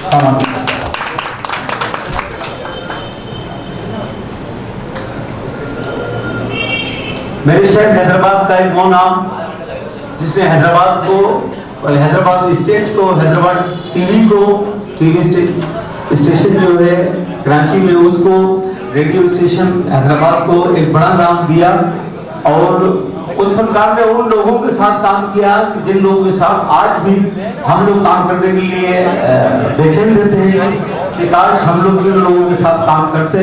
सामान। मेरे शहर हैदराबाद का एक वो नाम जिसने हैदराबाद स्टेट को, हैदराबाद टीवी स्टेशन जो है कराची में, उसको रेडियो स्टेशन हैदराबाद को एक बड़ा नाम दिया। और उस फनकार ने उन लोगों के साथ काम किया कि जिन लोगों के साथ आज भी हम लोग काम करने के लिए बेचैन रहते हैं कि काश हम लोग भी उन लोगों के साथ काम करते।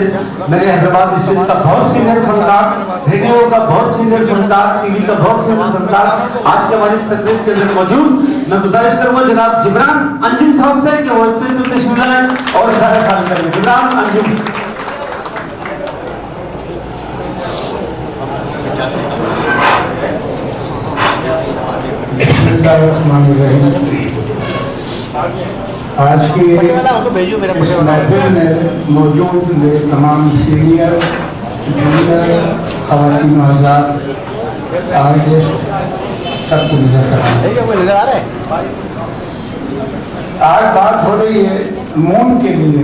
मेरे हैदराबाद स्टेट का बहुत सीनियर फनकार, रेडियो का बहुत सीनियर फनकार, टीवी का बहुत सीनियर फनकार आज के हमारी तकरीब के अंदर मौजूद। मैं गुजारिश करूंगा जनाब जिब्रान अंजुम साहब से कि वो स्टेज पर तशरीफ लाएं और इज़हार ख्याल करें। जिब्रान अंजुम। आज की इस महफिल में मौजूद तमाम सीनियर जूनियर ख़वातीन हज़रात आर्टिस्ट सबको नजर आ रहा है। आज बात हो रही है मून के लिए।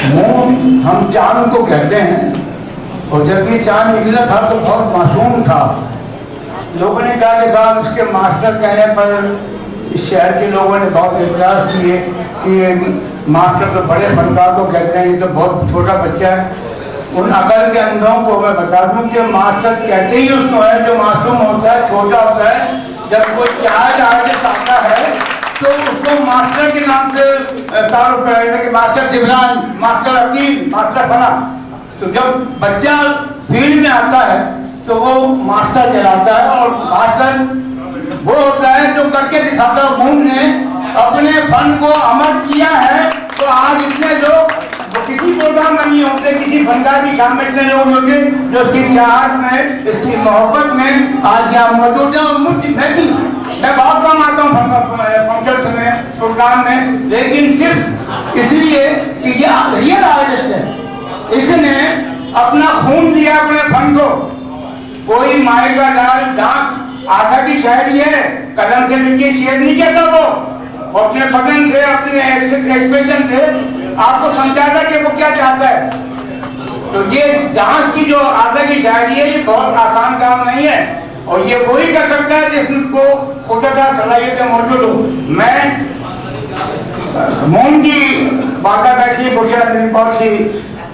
मून हम चांद को कहते हैं और जब ये चांद निकला था तो बहुत मासूम था। लोगों ने कहा कि साहब उसके मास्टर कहने पर इस शहर के लोगों ने बहुत एतराज़ किए कि मास्टर तो बड़े फनकार को कहते हैं, ये तो बहुत छोटा बच्चा है। उन अकल के अंधों को मैं बता दूं कि मास्टर कहते ही उसको है जो मासूम होता है, छोटा होता है। जब कोई चार्ज आर्टिस्ट आता है तो उसको मास्टर के नाम से तारुफ कराएगा कि master Jibran, master Aqeel, master फला। तो जब बच्चा फील्ड में आता है तो वो मास्टर कहलाता है। और मास्टर वो होता है जो करके दिखाता है। मून ने अपने फन को अमर किया है तो आज इतने लोग किसी प्रोग्राम में नहीं होते, किसी फनकार की शाम में इतने लोग होते जो इसकी चाहत में, इसकी मोहब्बत में आज यहाँ मौजूद है। और मैं बहुत कम आता हूँ फंक्शन में, प्रोग्राम में, लेकिन सिर्फ इसलिए कि ये रियल आर्टिस्ट है। इसने अपना खून दिया अपने फन को। कोई माए का लाल डांस आशा की शायरी है, कदम से नीचे शेर नहीं कहता वो अपने बदन से, अपने एक्सप्रेशन से आपको समझाता कि वो क्या चाहता है। तो ये डांस की जो आशा की शायरी है ये बहुत आसान काम नहीं है और ये वही कर सकता है जिसको खुदा सलाहियतें मौजूद हो। मैं मोम की बात बैठी बहुत सी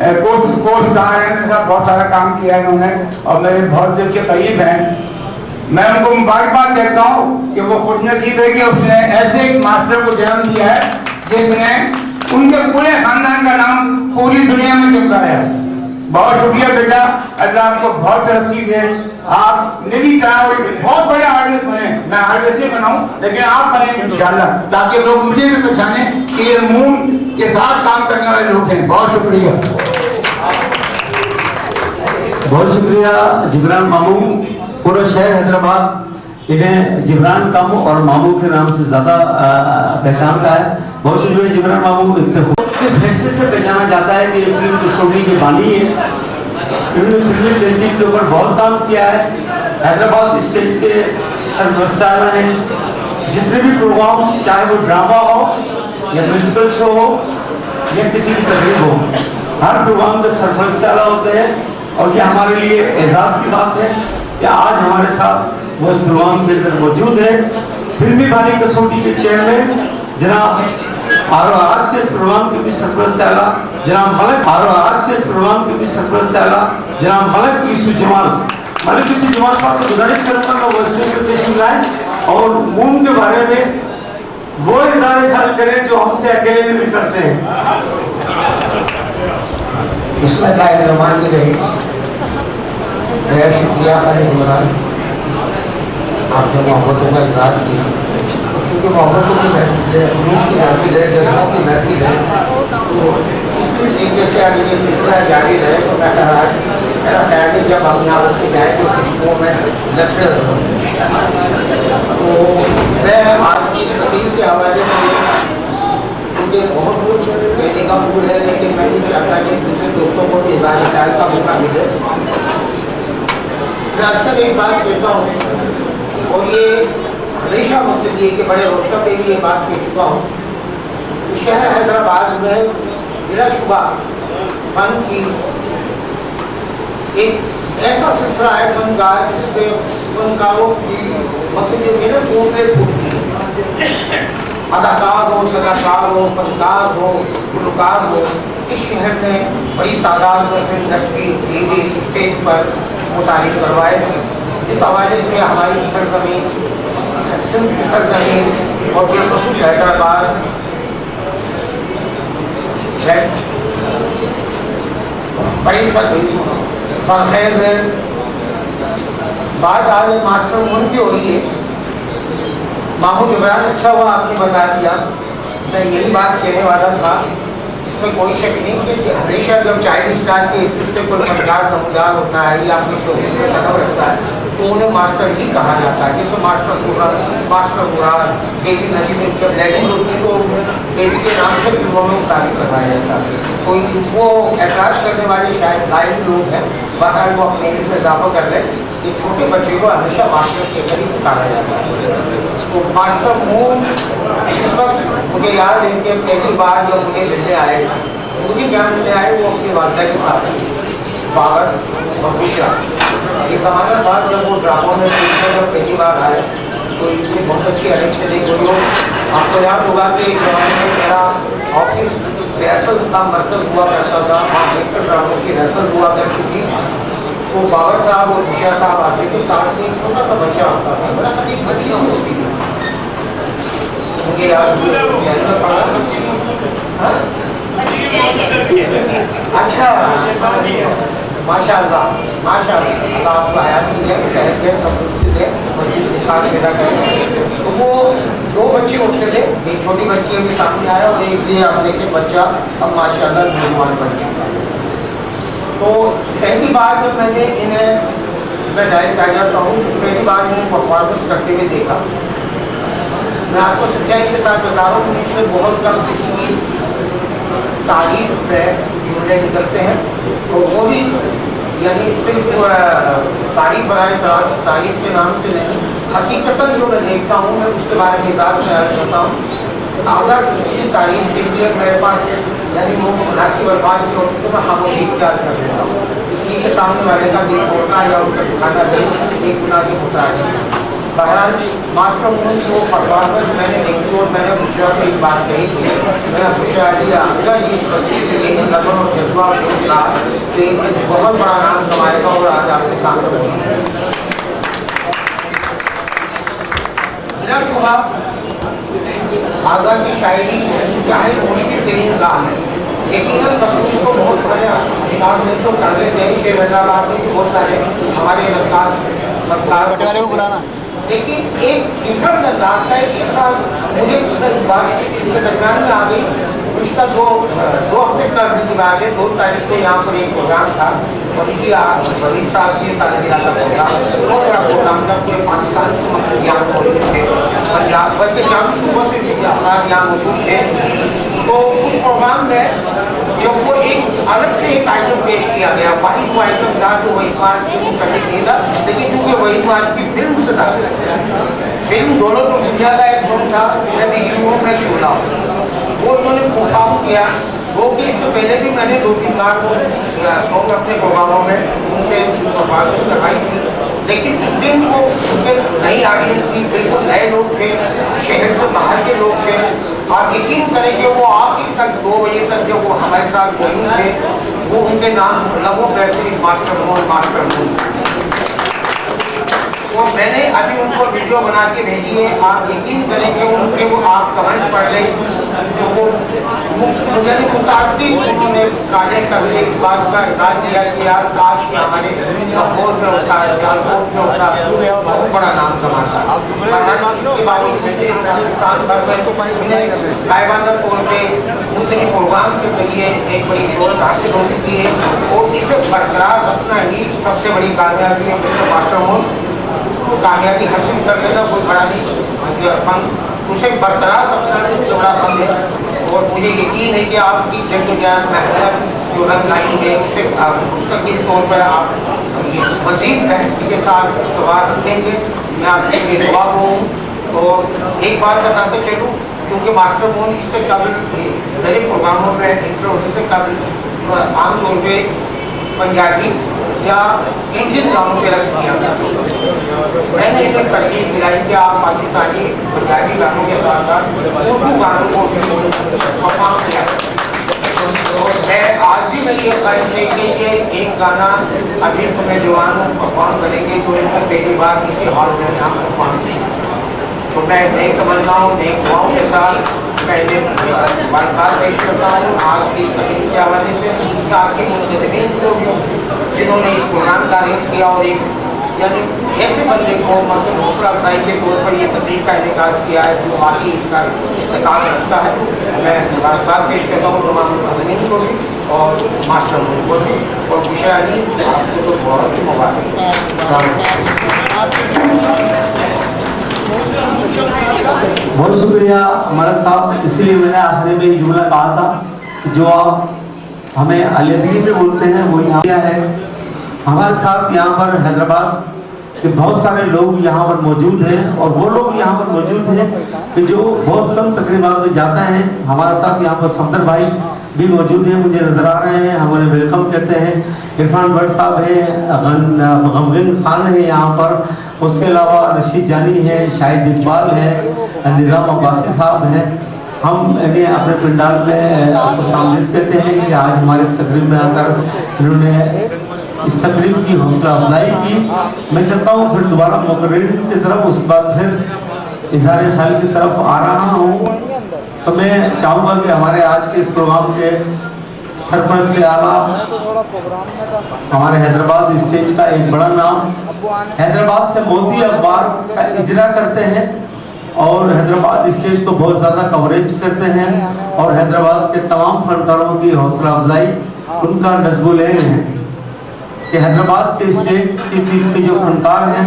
कोर्स कहा है, मेरे साथ बहुत सारा काम किया है इन्होंने और मेरे बहुत दिल के करीब हैं। मैं उनको मुबारकबाद देता हूँ कि वो खुशनसीब है कि उसने ऐसे एक मास्टर को जन्म दिया है जिसने उनके पूरे खानदान का नाम पूरी दुनिया में चमकाया है। बहुत शुक्रिया बेटा, अल्लाह आपको बहुत तरक्की दे। आप मेरी तरह बहुत बड़े आर्टिस्ट बने। मैं आर्टिस्ट नहीं बनाऊं लेकिन आप बने इंशाल्लाह, ताकि लोग मुझे भी पहचाने कि ये मून के साथ काम करने वाले लोग हैं। बहुत शुक्रिया, बहुत शुक्रिया जिब्रान मामू। पूरा शहर हैदराबाद इन्हें जिब्रान कामू और मामू के नाम से ज्यादा पहचानता है। बहुत शुक्रिया जिब्रान मामू। किस हैसियत से पहचाना जाता है कि फिल्म की सोनी के बानी है। इन्होंने फिल्मी तहजीब के ऊपर बहुत काम किया है। हैदराबाद स्टेज के सरपरस्त हैं। जितने भी प्रोग्राम, चाहे वो ड्रामा हो या म्यूजिकल शो हो या किसी की तकरीब हो, हर प्रोग्राम के सरपरस्त होते हैं। और ये हमारे लिए एजाज़ की बात है कि आज हमारे साथ वो इस प्रोग्राम के अंदर मौजूद है। फिल्मी बानी कसौटी के चेयरमैन जनाब और आज के इस प्रोग्राम के भी सरपरस्त जनाब मलिक, और आज के इस प्रोग्राम के भी सरपरस्त जनाब मलिक यूसुफ जमाल साहब को गुजारिश करूंगा कि वो स्टेज पर तशरीफ लाएं और मून के बारे में वो इज़हार ख्याल करें जो हमसे अकेले में भी करते हैं। बिस्मिल्लाहिर्रहमानिर्रहीम। शुक्रिया खालिद इमरान, आपने मोहब्बतों का इज़हार किया। चूँकि मोहब्बतों की महफिल है, खुलूस की महफिल है, जज्बों की महफिल है, तो इस तरीके से अगर ये सिलसिला जारी रहे तो मेरा ख्याल है जब हम यहाँ उठे जाए तो खुशबुओं में लथड़े हो। तो मैं आज की इस तकरीर के हवाले से, चूँकि बहुत कुछ कहने का मूड है, लेकिन मैं नहीं चाहता कि दूसरे दोस्तों को भी इज़हार ख्याल का मौका मिले। मैं अक्सर एक बात कहता हूँ और ये हमेशा मकसद ये कि बड़े रोस्टर पे भी ये बात कह चुका हूँ शहर हैदराबाद में बिलाशुबा फन की एक ऐसा सिलसिला है फन का जिससे फनकारों की मतलब ये मेरे कोमले फूटती है। अदाकार हो, सदाकार हो, फनकार हो, गुलकार हो, इस शहर ने बड़ी तादाद में फिल्म इंडस्ट्री टीवी स्टेज पर मुतारिफ करवाए। इस हवाले से हमारी सरजमीन सिंध की सरजमीन और बिलखसूस हैदराबाद बड़ी सरखेज है। बात आज मास्टर मुन की हो रही है। मामूद इमरान, अच्छा हुआ आपने बता दिया, मैं यही बात कहने वाला था। इसमें कोई शक नहीं कि हमेशा जब चाइल्ड स्टार के हिस्से से कोई फनकार नमूदार होता है या अपने शोबे में कदम रखता है तो उन्हें मास्टर ही कहा जाता है। जैसे मास्टर मुराद, बेबी नजीम जब लैंडिंग होती है तो उन्हें बेबी के नाम से फिल्मों में तारीफ करवाया जाता है। कोई वो एतराज़ करने वाले शायद लाइव लोग हैं, बाहर वो अपने इल्म में इजाफा कर ले कि छोटे बच्चे को हमेशा मास्टर के करीब पुकारा जाता है। तो मास्टर मून जिस वक्त मुझे याद है कि पहली बार जब मुझे मिलने आए, मुझे क्या मिलने आए, वो अपनी वालदा के साथ बाबर और बुशरा। एक ज़माना था जब वो ड्रामों में जब पहली बार आए तो इनसे बहुत अच्छी अलग से देख रही हो। आपको याद होगा कि एक ज़माने में मेरा ऑफिस रिहर्सल का मरकज़ हुआ करता था, वहाँ नेशनल ड्रामों की रिहर्सल हुआ करती थी। तो बाबर साहब और बुशरा साहब आते थे, साथ में एक छोटा सा बच्चा होता था, बड़ा सा एक बच्ची भी होती थी। मुझे याद अच्छा, माशाअल्लाह अल्लाह आपको हयात दे, सेहत दे, तंदुरुस्ती दे, मज़ीद निखार पैदा करे। तो वो दो बच्चे होते थे, एक छोटी बच्ची अभी सामने आया और एक ये आप देखें बच्चा अब माशाअल्लाह नौजवान बन चुका है। तो पहली बार जब मैंने इन्हें, मैं डायरेक्ट आ जाता हूँ, पहली बार इन्हें परफॉर्मेंस करते हुए देखा। मैं आपको सच्चाई के साथ बता रहा हूँ, मुझसे बहुत कम किसी तारीफ में जुमले निकलते हैं और वो भी यानी सिर्फ तारीफ बराए तारीफ के नाम से नहीं, हकीकतन जो मैं देखता हूँ मैं उसके बारे में इजाज़ शायद करता हूँ। अगर किसी की तारीफ के लिए मेरे पास यानी वो मुनासिब अल्फाज जो होती तो मैं खामोशी इख्तियार कर लेता हूँ, इसलिए कि सामने वाले का दिल तोड़ना या उसका दिखाना भी एक गुनाह की मुताबिक है। बहरहाल मास्टर मून की वो परफॉर्मेंस मैंने देखी और मैंने बुशरा से एक बात कही थी, मैं बुशरा दिया अगर इस बच्चे के यही लगन और जज्बा और जोश रहा तो एक बहुत बड़ा नाम कमाएगा और आज आपके सामने बिलाशुबा आज़ाद की शायरी क्या है, मुश्किल तरीन काम है। यकीनन तफरीश को बहुत सारे अशखास हैं तो कर लेते हैं, शेर हैदराबाद में बहुत सारे हमारे रक्कास फनकार, लेकिन एक डिफरेंट अंदाज का एक ऐसा मुझे बात चूँकि दरम्यान में आ गई, उसका दो हफ्ते की बात है। 2 तारीख को यहाँ पर एक प्रोग्राम था, वही साहब के सालगिरह का प्रोग्राम, बहुत बड़ा प्रोग्राम था, पूरे पाकिस्तान से मकसद यहाँ मौजूद थे, पंजाब बल्कि 4 सूबों से भी अफराद यहाँ मौजूद थे। तो उस प्रोग्राम में जब वो एक अलग से एक आइटम पेश किया गया, वाहिद वो आइटम था तो वही बात से मुख्तलिफ नहीं था, लेकिन चूँकि वही बात की फिल्म से था, फिल्म डोलो तो दुनिया का एक सॉन्ग था, मैं बिजली हूँ मैं शोला हूँ, वो उन्होंने परफॉर्म किया। वो कि इससे पहले भी मैंने 2-3 बार वो सॉन्ग अपने प्रोग्रामों में उनसे परफॉर्मेंस करवाई थी, लेकिन उस दिन वो उनके नई ऑडियंस थी, बिल्कुल नए लोग थे, शहर से बाहर के लोग थे। आप यकीन करें कि वो आखिर तक 2 बजे तक जब वो हमारे साथ मौजूद थे, वो उनके नाम लबों पर से मास्टर मून। तो मैंने अभी उनको वीडियो बना के भेजी है, आप यकीन करें कि उनके वो आप कमेंट्स पढ़ लें, तो वो यानी मुताबिक उन्होंने काले करके इस बात का इजहार किया कि यार काश ये हमारे लाहौर में होता है, सियालकोट में होता, बहुत बड़ा नाम कमाता। इसके बावजूद पाकिस्तान भर में गायबाना तौर पर उनके प्रोग्राम के जरिए एक बड़ी शोहरत हासिल हो चुकी है और इसे बरकरार रखना ही सबसे बड़ी कामयाबी है। मिस्टर मास्टर मून कामयाबी हासिल कर लेना कोई बड़ा नहीं, फन उसे बरकरार रखना सबसे बड़ा फन है। और मुझे यकीन है कि आपकी जद्दोजहद मेहनत जो रंग लाई है उसे मुस्तकिल तौर पर आप मज़ीद बेहतरी के साथ इस्तेमाल रखेंगे। मैं आपके लिए दुआ हूँ। और एक बात बताते चलूँ, चूँकि मास्टर मोहन इससे काबिल मेरे प्रोग्रामों में इंटर होने से काबिल आमतौर पे पंजाबी या इंडियन गानों के रक्स किया करते थे। मैंने इन्हें तरकीब दिलाई कि आप पाकिस्तानी पंजाबी गानों के साथ साथ उर्दू गानों को परफॉर्म किया। तो मैं आज भी मेरी ये ख्वाहिश है कि ये एक गाना अभी तो मैं जवान हूँ परफॉर्म करेंगे जो इन्होंने पहली बार किसी हॉल में यहाँ परफॉर्म किया। तो मैं नई तमन्नाओं नई दुआओं के साथ मैं इन्हें बार पेश करता हूँ आज की इस तकरीब के हवाले से। साथ ही मुंतज़मीन लोग जिन्होंने इस प्रोग्राम का अरेंज किया और एक यानी ऐसे बंदे को मतलब हौसला अफजाई के तौर पर यह तकरीब का इनेकाद किया है जो बाकी इसका इस्तेकाल रखता है। मैं मुबारकबाद पेश करता हूँ तमाम मुंतज़मीन को भी और मास्टर मोहन को भी और खुशा अली आपको तो बहुत ही मुबारक। बहुत शुक्रिया मरद साहब। इसलिए मैंने आखिरी में ये जुमला कहा था जो आप हमें अलीदीन में बोलते हैं वो यहाँ है। हमारे साथ यहाँ पर हैदराबाद के बहुत सारे लोग यहाँ पर मौजूद हैं और वो लोग यहाँ पर मौजूद हैं कि जो बहुत कम तकरीबात में जाते हैं। हमारे साथ यहाँ पर सफदर भाई भी मौजूद हैं, मुझे नज़र आ रहे हैं, हम उन्हें वेलकम कहते हैं। इरफान भट्ट साहब हैं, गमगीन खान है यहाँ पर, उसके अलावा रशीद जानी है, शाहिद इकबाल है, निज़ाम अब्बासी साहब हैं। हम इन्हें अपने पंडाल में खुश आमदीद कहते हैं कि आज हमारे तकरीब में आकर इन्होंने इस तकरीब की हौसला अफजाई की। मैं चाहता हूँ फिर दोबारा मुकर्रिर की तरफ उसके बाद फिर इज़हार ख्याल की तरफ आ रहा हूँ। तो मैं चाहूँगा कि हमारे आज के इस प्रोग्राम के सरपरस्त से आला हमारे हैदराबाद स्टेज का एक बड़ा नाम, हैदराबाद से मोती अखबार का इजरा करते हैं और हैदराबाद स्टेज को बहुत ज़्यादा कवरेज करते हैं और हैदराबाद के तमाम फनकारों की हौसला अफजाई उनका नज़्बुल-ऐन है कि हैदराबाद के स्टेज की चीज के जो फनकार हैं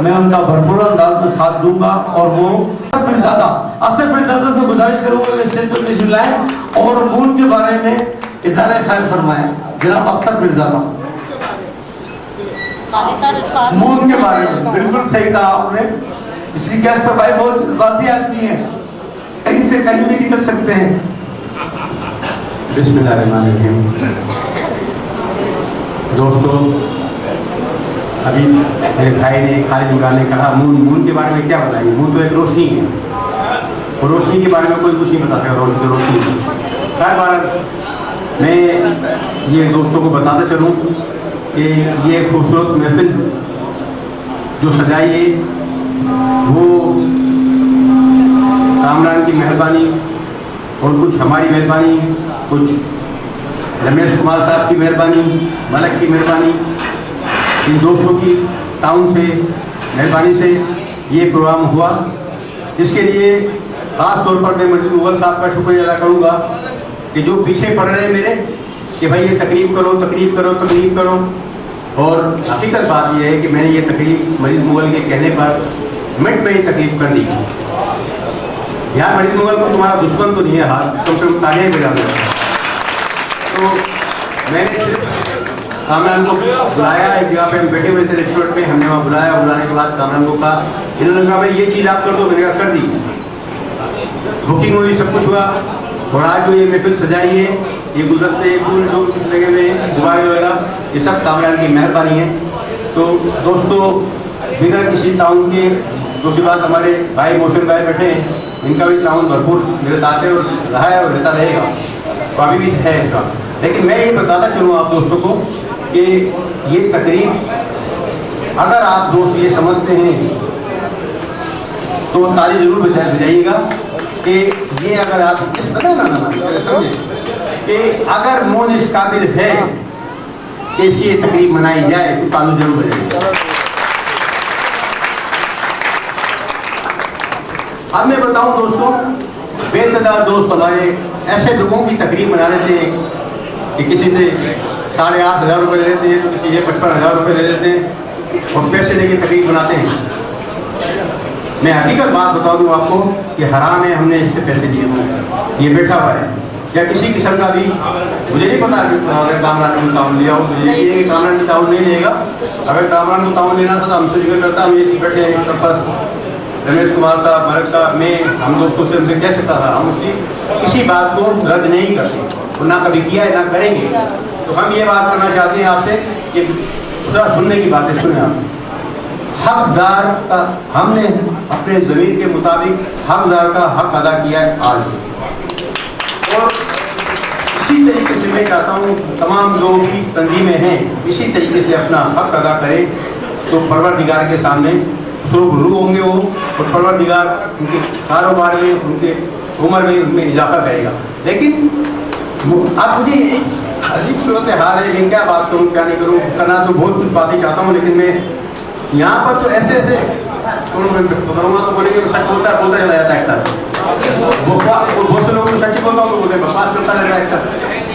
मैं उनका भरपूर अंदाज में साथ दूंगा। और वो अख्तर फिरज़ादा से गुजारिश करूंगा कि स्टेज पर तशरीफ लाएं और मून के बारे में इज़हार ख्याल फरमाएं। जनाब अख्तर फिरज़ादा मून के बारे में बिल्कुल सही कहा आपने। इसी के अख्तर भाई बहुत जज्बाती आदमी है, कहीं से कहीं भी निकल सकते हैं। बिस्मिल्लाहिर्रहमानिर्रहीम। दोस्तों, अभी मेरे भाई ने खालिद इमरान ने कहा मून के बारे में क्या बताएंगे। मून तो एक रोशनी है और रोशनी के बारे में कोई कुछ नहीं बताता। रोशनी खैर बार मैं ये दोस्तों को बताता चलूँ कि ये खूबसूरत महफिल जो सजाई है वो कामरान की मेहरबानी और कुछ हमारी मेहरबानी, कुछ रमेश कुमार साहब की मेहरबानी, मलक की मेहरबानी, इन दोस्तों की ताउन से मेहरबानी से ये प्रोग्राम हुआ। इसके लिए ख़ास तौर पर मैं मजीद मुगल साहब का शुक्रिया अदा करूँगा कि जो पीछे पड़ रहे हैं मेरे कि भाई ये तकरीब करो तकरीब करो तकरीब करो। और हकीकत बात यह है कि मैंने ये तकरीब मजीद मुगल के कहने पर मिनट में ही तकलीफ कर दी। यार मजीद मुगल को तुम्हारा दुश्मन तो नहीं है, हाथ कम से कम तालियां बजा दो। तो मैंने सिर्फ कामरान को बुलाया, एक जगह पे हम बैठे हुए थे रेस्टोरेंट में, हमने वहाँ बुलाया। बुलाने के बाद कामरान को कहा, इन्होंने कहा भाई ये चीज़ आप कर दो, मैंने कहा कर दी। बुकिंग हुई, सब कुछ हुआ और आज जो ये महफिल सजाई है, ये गुलदस्ते फूल जो कुछ लगे हुए हैं, गुब्बारे वगैरह, ये सब कामरान की मेहरबानी है। तो दोस्तों, बिना किसी ताउन के, दूसरी बात हमारे भाई मोहसिन भाई बैठे हैं, इनका भी ताउन भरपूर मेरे साथ है और रहा है और रहता रहेगा, तो अभी भी है इसका। लेकिन मैं ये बताता चलूँ आप दोस्तों को कि ये तकरीब अगर आप दोस्त ये समझते हैं तो ताली जरूर बजाइएगा कि ये अगर आप इस ना समझे कि अगर मोन इस काबिल है कि इसकी ये तकरीब मनाई जाए तो ताली जरूर बजाइएगा। अब मैं बताऊं दोस्तों, बेतदार दोस्त हमारे ऐसे लोगों की तकरीब मना लेते हैं कि किसी से 8,500 रुपये ले लेते हैं, तो किसी से 55,000 रुपये ले लेते हैं और पैसे देके तकरीब बनाते हैं। मैं हकीकत बात बता दूं आपको कि हराम है हमने इससे पैसे दिए हुए, ये बैठा हुआ है या किसी किस्म का भी, मुझे नहीं पता कि अगर कामरान को ताउन लिया हो, मुझे ये कि कामरान को ताउन नहीं लेगा। अगर कामरान को ताउन लेना था तो हमसे जिक्र करता, हम ये बैठे हैं रमेश कुमार साहब, मलिक साहब, मैं, हम दोस्तों से हमसे कह सकता था, हम उसकी किसी बात को रद्द नहीं करते और ना कभी किया है ना करेंगे। तो हम ये बात करना चाहते हैं आपसे कि थोड़ा सुनने की बातें सुने आप। हकदार का हमने अपने ज़मीर के मुताबिक हकदार का हक अदा किया है आज, और इसी तरीके से मैं चाहता हूँ तमाम जो भी तंजीमें हैं इसी तरीके से अपना हक अदा करें, तो परवरदिगार के सामने रू होंगे वो, और परवरदिगार उनके कारोबार में, उनके उम्र में, उनमें इजाफा करेगा। लेकिन आप मुझे अजीब सूरत हाल है, लेकिन क्या बात करूँ क्या नहीं करूँ, करना तो बहुत कुछ बातें चाहता हूँ, लेकिन मैं यहाँ पर तो ऐसे ऐसे छोड़ो, मैं करूँगा तो बोलेंगे सच बोलता चला जाता है एक्टर। बहुत से लोगों को सच बोलता हूँ तो बोलते बकवास करता रहता है एक्टर।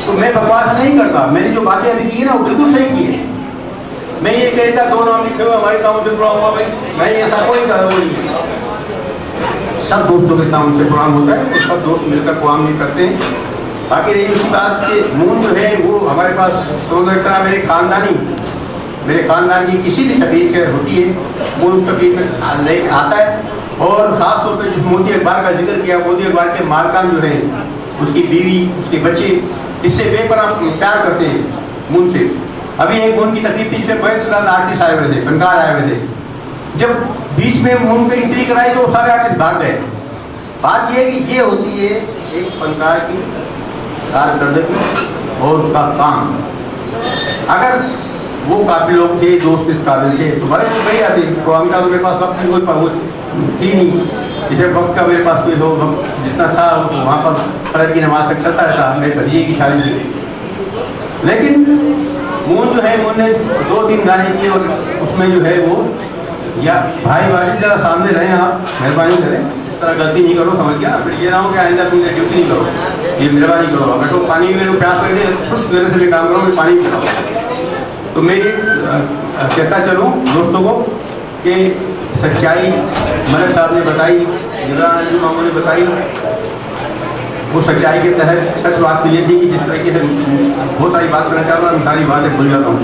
तो मैं बकवास नहीं करता, मैंने जो बातें अभी की है ना वो बिल्कुल सही की है। मैं ये कहता 2 नाम लिखे हुए हमारे गाँव से प्रोग्राम हुआ भाई, मैं ऐसा कोई कर नहीं है। सब दोस्तों के काम से प्रोग्राम होता है, तो सब दोस्त मिलकर प्रोग्राम नहीं करते हैं। बाकी रही उसी बात के मूल जो है वो हमारे पास समझ एक तरह मेरे खानदान की किसी भी तकलीफ के होती है, मूल उस तकलीफ में लेके आता है। और ख़ास तौर पर जिस मोदी अखबार का जिक्र किया, मोदी अखबार के मालकान जो है, उसकी बीवी, उसके बच्चे इससे बेपनाह प्यार करते हैं मून से। अभी एक मून की तकलीफ थी, इसमें बड़े से ज़्यादा आर्टिस्ट आए हुए थे, फनकार आए हुए थे। जब बीच में मून की एंट्री कराई तो सारे आर्टिस्ट भाग गए। बात यह है कि ये होती है एक फनकार की कारकर्दगी और उसका काम। अगर वो काफी लोग थे, दोस्त इस काबिल थे, तो बड़े नहीं आते। प्रोग्राम का तो मेरे पास वक्त कोई थी नहीं, इसे वक्त का मेरे पास कोई लोग जितना था वहाँ पर फजर की नमाज तक चलता रहता। मेरे भतीजे की शादी थी, लेकिन मून जो है, मून ने 2-3 गाने किए और उसमें जो है वो, या भाई वाली जरा सामने रहे, आप मेहरबानी करें, इस तरह गलती नहीं करो, समझ गया। फिर ये ना हो कि आइंदा तुमने ड्यूटी नहीं करो, ये मेहरबानी करो। अब बैठो, पानी में लोग प्यास कर दे, खुश देने से भी काम करो, मैं पानी पिलाओ। तो मैं ये कहता चलूँ दोस्तों को कि सच्चाई मलिक साहब ने बताई, जिब्रान मामू ने बताई, वो सच्चाई के तहत सच बात तो ये थी कि जिस तरीके से बहुत सारी बात करना चाहता हूँ, सारी बातें भूल जाता हूँ।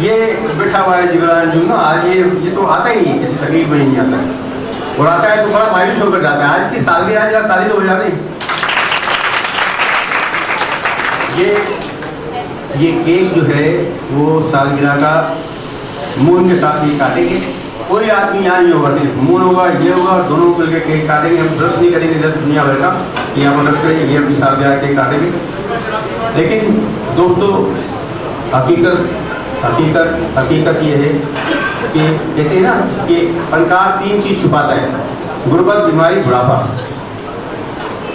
ये बैठा हुआ है जिब्रान जो ना, आज ये तो आता ही नहीं, किसी तकलीफ में ही नहीं आता है, और आता है तो बड़ा मायूस होकर जाता है। आज इसकी सालगिरह या तारीख हो जाती है। ये केक जो है वो सालगिरह का मून के साथ ही काटेंगे। कोई आदमी यहाँ नहीं होगा, सिर्फ मून होगा, ये होगा, दोनों मिलकर केक काटेंगे। हम ब्रश नहीं करेंगे जब दुनिया भर का, यहाँ पर ब्रश करेंगे, ये अपनी सालगिरह केक काटेंगे। लेकिन दोस्तों हकीकत ये है कि कहते हैं ना कि फनकार 3 चीज़ छुपाता है, गुर्बत, बीमारी, बुढ़ापा।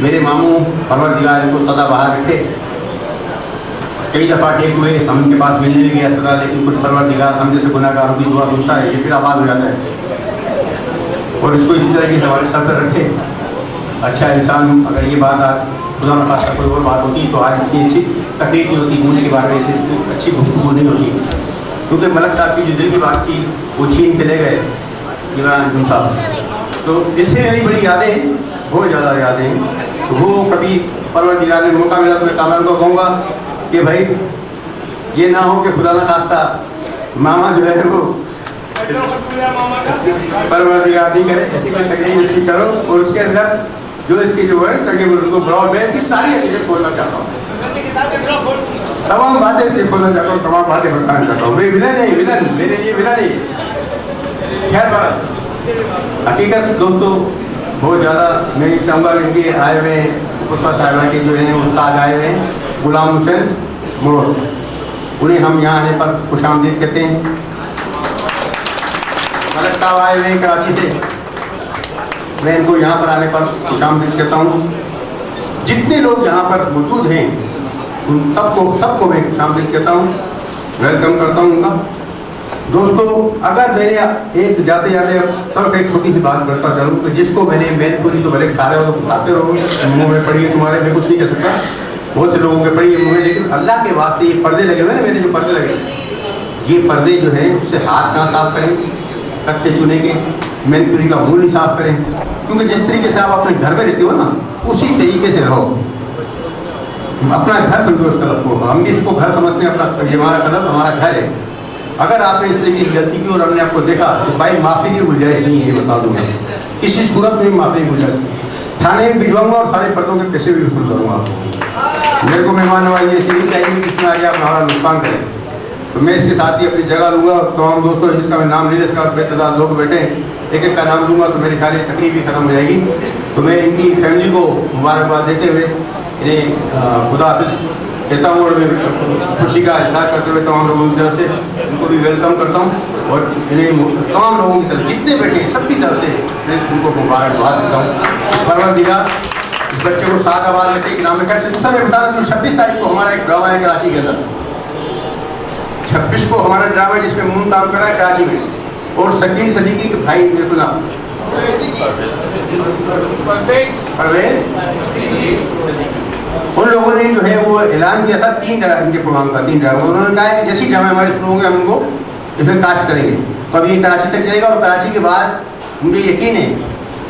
मेरे मामू परवरदिगार इनको सदा बाहर रखे, कई दफ़ा टेक हुए, हम उनके पास मिलने भी गया था, लेकिन कुछ परवरदिगार हम जैसे गुनाहगारों की दुआ सुनता है, ये फिर आबाद हो जाता है। और इसको इसी तरह की हमारे सर पर रखे। अच्छा इंसान, अगर ये बात आज खुदा न खास्ता कोई और बात होती तो आज इतनी अच्छी तकलीफ नहीं होती, मून के बारे में इतनी अच्छी गुफ्तगू नहीं होती। क्योंकि मलिक साहब की जो दिल की बात थी वो छीन के ले गए जिब्रान साहब। तो इनसे मेरी बड़ी यादें, बहुत ज़्यादा यादें। तो वो कभी परवरदिगार ने मौका मिला तो मैं कामरान को कहूँगा कि भाई ये ना हो कि खुदा न खास्ता मामा जो है वो परवरदिगार नहीं करे, ऐसी कोई तकलीफ इसकी करो। और उसके अंदर जो इसकी जो है चंगे उनको ब्रॉड में इसकी सारी हकीकत खोलना चाहता हूँ, तमाम बातें से खोलना चाहता हूँ, तमाम बातें बताना चाहता हूँ। मैं विलन नहीं, विलन मेरे लिए विलन नहीं। खैर बात हकीकत दोस्तों बहुत ज़्यादा मैं ये चाहूँगा कि इनके आए हुए पुष्पा साहिबा के जो है उस्ताद आए हुए हैं, गुलाम हुसैन मोर, उन्हें हम यहाँ आने पर खुशामदीद कहते हैं। मलिक साहब आए हुए हैं कराची से, मैं इनको यहाँ पर आने पर खुशामदीद कहता हूँ। जितने लोग यहाँ पर मौजूद हैं उन सबको मैं खुशामदीद कहता हूँ, वेलकम करता हूँ उनका। दोस्तों अगर मेरे एक जाते तब एक छोटी सी बात करता चलूँ तो जिसको मैंने पूरी तो भले खा रहे हो तो खाते रहो, मुँह में पड़ी है तुम्हारे, मैं कुछ नहीं कह सकता, बहुत से लोगों के पड़ी है मुँह में, लेकिन अल्लाह के वास्ते ये पर्दे लगे हुए ना, मेरे जो पर्दे लगे, ये पर्दे जो हैं उससे हाथ ना साफ करें, कच्चे चूने के मैनपुरी का मुँह नहीं साफ करें। क्योंकि जिस तरीके से आप अपने घर में रहते हो ना उसी तरीके से रहो, अपना घर समझो उस कलब को। हम भी इसको घर समझते हैं, अपना ये हमारा कलब हमारा घर है, अगर आपने इस तरीके की गलती की और हमने आपको देखा तो भाई माफ़ी की गुंजाइश नहीं है, बता दूंगा किसी सूरत में माफ़ी की गुंजाइश। थाने में भिजवाऊंगा और सारे पटों के पैसे भी वसूल करूँगा आपको। मेरे को मेहमान नवाजी ऐसी नहीं चाहिए जिसमें आगे आप हमारा नुकसान करें। तो मैं इसके साथ ही अपनी जगह लूँगा। तमाम दोस्तों जिसका मैं नाम नहीं ले सका, बेतदाद लोग बैठे एक एक का नाम दूंगा तो मेरी सारी तकलीफ भी खत्म हो जाएगी। तो मैं इनकी फैमिली को मुबारकबाद देते हुए इन्हें खुदा हाफिज़ कहता हूँ और मैं खुशी का इजहार करते हुए तमाम लोगों की तरफ से उनको भी वेलकम करता हूँ और इन्हें तमाम लोगों की तरफ जितने बैठे सबकी तरफ से मैं उनको मुबारकबाद देता हूँ। परवरदिगार इस बच्चे को 7 आवाज़ लड़के के नाम में कैसे दूसरा मैं बता दूँ 26 तारीख को हमारा एक ड्रामा है कराची के अंदर। 26 को हमारा ड्रामा है जिसमें मून काम कर रहा है कराची में और शकील सदीकी के भाई मेरे को नाम उन लोगों ने जो है वो ऐलान किया था 3 इनके प्रोग्राम का 3 ड्रामा। उन्होंने कहा है कि जैसे ड्रामे हमारे शुरू होंगे हम उनको इसमें कास्ट करेंगे। तो अब ये कराची तक जाएगा और कराची के बाद मुझे यकीन है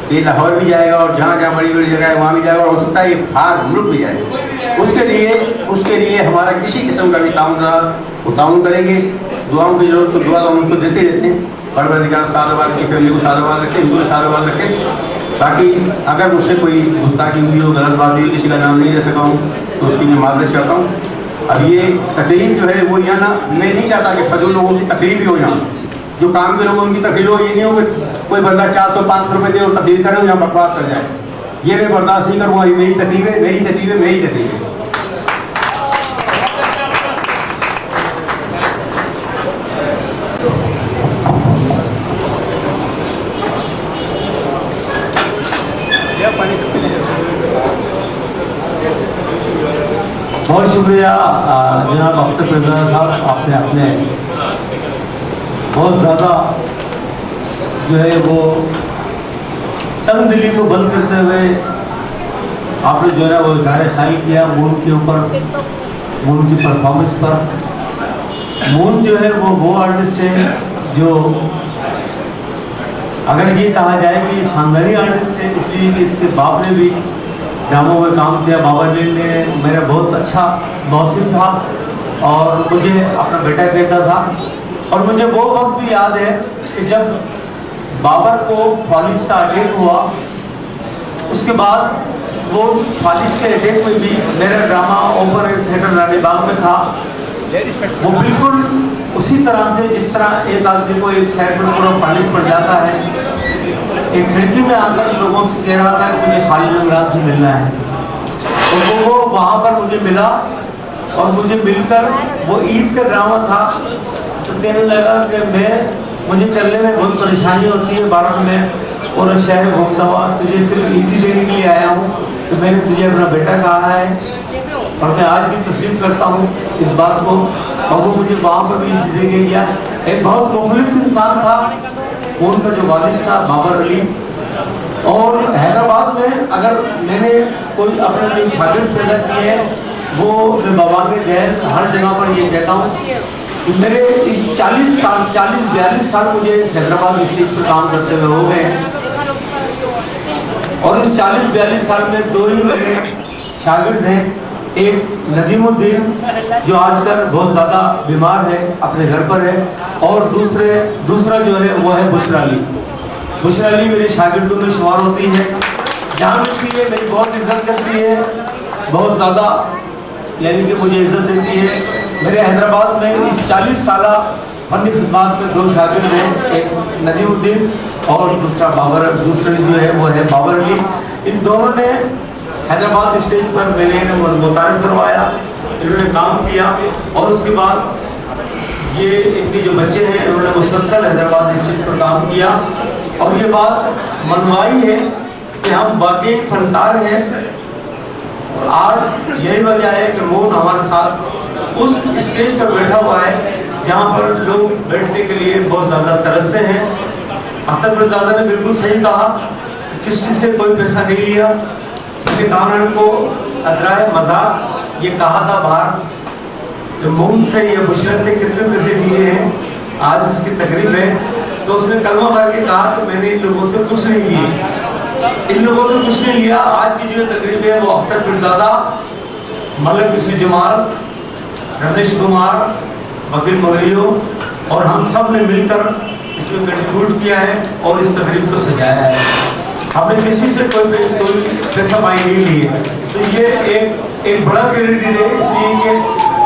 कि लाहौर भी जाएगा और जहाँ जहाँ बड़ी बड़ी जगह है वहाँ भी जाएगा और हो सकता है ये बाहर मुल्क भी जाएगा। उसके लिए हमारा किसी किस्म का भी ताउन रहा वो ताउन करेंगे। दुआओं की जरूरत तो दुआ तो हम उनको देते रहते हैं। परवरदिगार सालवाद की फैमिली को सालवाद रखे, उनको सालवाद रखे, ताकि अगर मुझसे कोई गुस्ताखी हुई हो, गलत बात हुई, किसी का नाम नहीं ले सका हूँ तो उसकी मैं मादरत चाहता हूँ। अब ये तकलीफ जो है वो यहाँ ना मैं नहीं चाहता कि फजूल लोगों की तकलीफ भी हो यहाँ। जो काम के लोग उनकी तकलीफ हो, ये नहीं हो कि कोई बंदा 400-500 रुपये दे और तकलीफ करे और यहाँ बकवास कर जाए। ये मैं बर्दाश्त नहीं करूँगा। ये मेरी तकलीफ है, मेरी तकलीफ है, मेरी तकलीफ है। बहुत शुक्रिया जनाब अख्तर प्रधान साहब, आपने अपने बहुत ज़्यादा जो है वो तंग दिली को बंद करते हुए आपने जो है वो इज़हार ख्याल किया मून के ऊपर, मून की परफॉर्मेंस पर। मून जो है वो आर्टिस्ट है जो अगर ये कहा जाए कि खानदानी आर्टिस्ट है, इसलिए कि इसके बाप ने भी ड्रामों में काम किया। बाबा ने मेरा बहुत अच्छा मौसिम था और मुझे अपना बेटा कहता था। और मुझे वो वक्त भी याद है कि जब बाबर को फालिज का अटैक हुआ, उसके बाद वो फालिज के अटैक में भी मेरा ड्रामा ओपन एयर थिएटर रानी बाग में था। वो बिल्कुल उसी तरह से जिस तरह एक आदमी को एक साइड में पूरा फालिज पड़ जाता है, एक खिड़की में आकर लोगों से कह रहा था कि मुझे खालिद इमरान से मिलना है। और वो वहाँ पर मुझे मिला और मुझे मिलकर वो ईद का ड्रामा था तो कहने लगा कि मुझे चलने में बहुत परेशानी होती है, भारत में पूरा शहर घूमता हुआ, तुझे सिर्फ ईद ही लेने के लिए आया हूँ कि मैंने तुझे अपना बेटा कहा है और मैं आज भी तस्लीम करता हूँ इस बात को। और वो मुझे वहाँ पर भी ईद दे गया। एक बहुत मुखलिस इंसान था उनका जो वालिद था बाबर अली। और हैदराबाद में अगर मैंने कोई अपने जो शागिर्द पैदा किए हैं वो मैं बाबा के गैर हर जगह पर ये कहता हूँ कि मेरे इस 40-42 साल मुझे हैदराबाद स्टेज पर काम करते हुए हो गए हैं। और इस 40-42 साल में 2 ही मेरे शागिर्द हैं। एक नदीमुद्दीन जो आजकल बहुत ज़्यादा बीमार है, अपने घर पर है, और दूसरा जो है वो है बुशरा अली। बुशरा अली मेरे शागिर्दों में शुमार होती है, जहाँ मिलती है मेरी बहुत इज्जत करती है, बहुत ज़्यादा यानी कि मुझे इज्जत देती है। मेरे हैदराबाद में इस 40 साल फनी खिदमत में 2 शागिर्द हैं, एक नदीमुद्दीन और दूसरे जो है वो है बाबर अली। इन दोनों ने हैदराबाद स्टेज पर मैंने मुतारिफ करवाया, इन्होंने काम किया और उसके बाद ये इनके जो बच्चे हैं उन्होंने मुसलसल हैदराबाद स्टेज पर काम किया। और ये बात मनवाई है कि हम वाकई फनकार हैं। और आज यही वजह है कि मून हमारे साथ उस स्टेज पर बैठा हुआ है जहाँ पर लोग बैठने के लिए बहुत ज़्यादा तरसते हैं। अख्तर प्रजादा ने बिल्कुल सही कहा, किसी से कोई पैसा नहीं लिया। कानून को अदराए मजाक ये कहा था बाहर कि मून से या बुशरा से कितने पैसे लिए हैं, आज उसकी तकरीब है तो उसने कलमा भर के कहा कि मैंने इन लोगों से कुछ नहीं लिए, इन लोगों से कुछ नहीं लिया। आज की जो तकरीब है वो अख्तर प्रजादा, मलिक यूसुफ जमाल, रमेश कुमार, वकील मौलियों और हम सब ने मिलकर इसमें कंट्रीब्यूट किया है और इस तकरीब को सजाया है। हमने किसी से कोई पैसा मांग नहीं ली है। तो ये एक बड़ा क्रेडिट है, इसलिए कि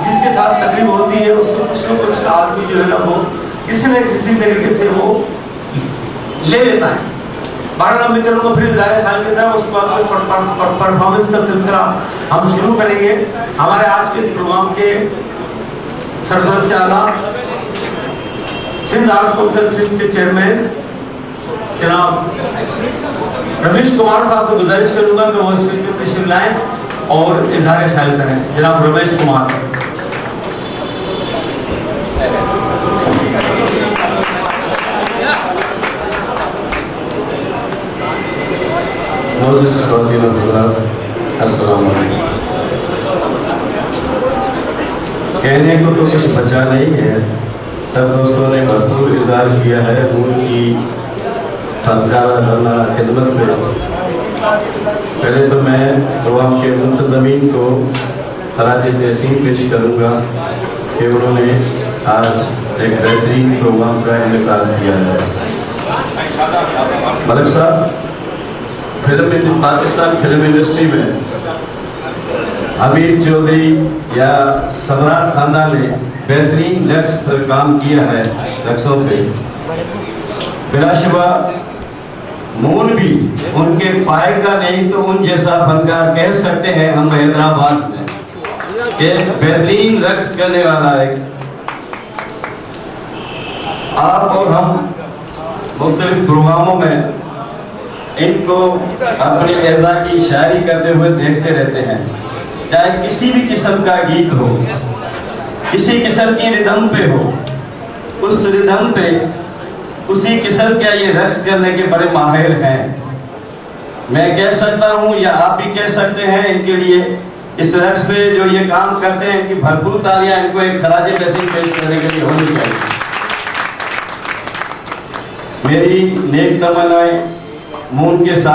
जिसके साथ तकरीब होती है उससे कुछ न कुछ आदमी जो है ना वो किसी न किसी तरीके से वो ले लेता है। बारह मैं चलूँगा फिर ज़ाहिर ख्याल की तरफ, उसके बाद परफॉर्मेंस का सिलसिला हम शुरू करेंगे। हमारे आज के इस प्रोग्राम के सरपरस्त आला सिंध आर्ट्स काउंसिल सिंध के चेयरमैन जनाब रमेश कुमार साहब से गुजारिश करूंगा कि वो इस तशरीफ लाएं और इजहार ख्याल करें। जनाब रमेश कुमार। अस्सलाम वालेकुम। कहने को तो कुछ बचा नहीं है, सब दोस्तों ने भरपूर इज़हार किया है उनकी फनकाराना खिदमत में। पहले तो मैं प्रोग्राम के मुंतज़मीन को खराज तहसीन पेश करूँगा कि उन्होंने आज एक बेहतरीन प्रोग्राम का इनेकाद किया है। मलिक साहब, पाकिस्तान फिल्म इंडस्ट्री में अमीर चौधरी या सम्राट खानदान ने बेहतरीन लफ्ज़ पर काम किया है, लफ्ज़ों पे बिलाशुबा मून भी उनके पाएगा नहीं तो उन जैसा फनकार कह सकते हैं हम हैदराबाद में कि बेहतरीन रक्स करने वाला है। आप और हम मुख्तलिफ प्रोग्रामों में इनको अपने एज़ा की शायरी करते हुए देखते रहते हैं, चाहे किसी भी किस्म का गीत हो, किसी किस्म की रिदम पे हो, उस रिदम पे उसी किस्म का ये रक्स करने के बड़े माहिर हैं। मैं कह सकता हूँ या आप भी कह सकते हैं, इनके लिए इस रक्स पे जो ये काम करते हैं इनकी भरपूर तालियां इनको एक खराज तहसीन पेश करने के लिए होनी चाहिए। मेरी नेक तमन्नाएं मून के साथ